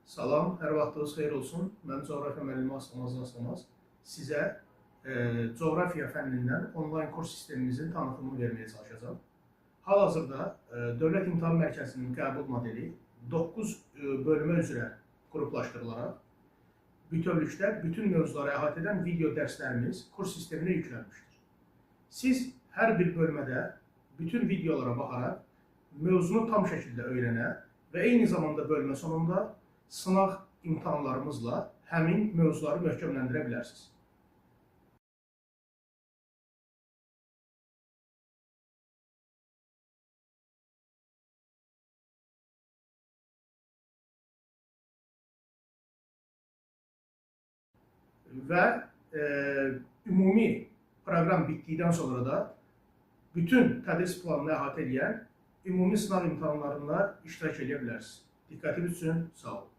Salam, hər vaxtınız xeyir olsun. Mən coğrafiya müəllimi Aslanaz. Sizə coğrafiya fənnindən onlayn kurs sistemimizin tanıtımını verməyə çalışacağam. Hal-hazırda Dövlət İmtahan Mərkəzinin qəbul modeli 9 bölmə üzrə qruplaşdırılaraq bütövlükdə bütün mövzuları əhatə edən video dərslərimiz kurs sisteminə yüklənmişdir. Siz hər bir bölmədə bütün videolara baxaraq mövzunu tam şəkildə öyrənə və eyni zamanda bölmə sonunda sınaq imtahanlarımızla həmin mövzuları möhkəmləndirə bilərsiniz. Və ümumi proqram bitdikdən sonra da bütün tədris planını əhatə edən ümumi sınaq imtahanlarında iştirak edə bilərsiniz. Diqqətiniz üçün sağ olun.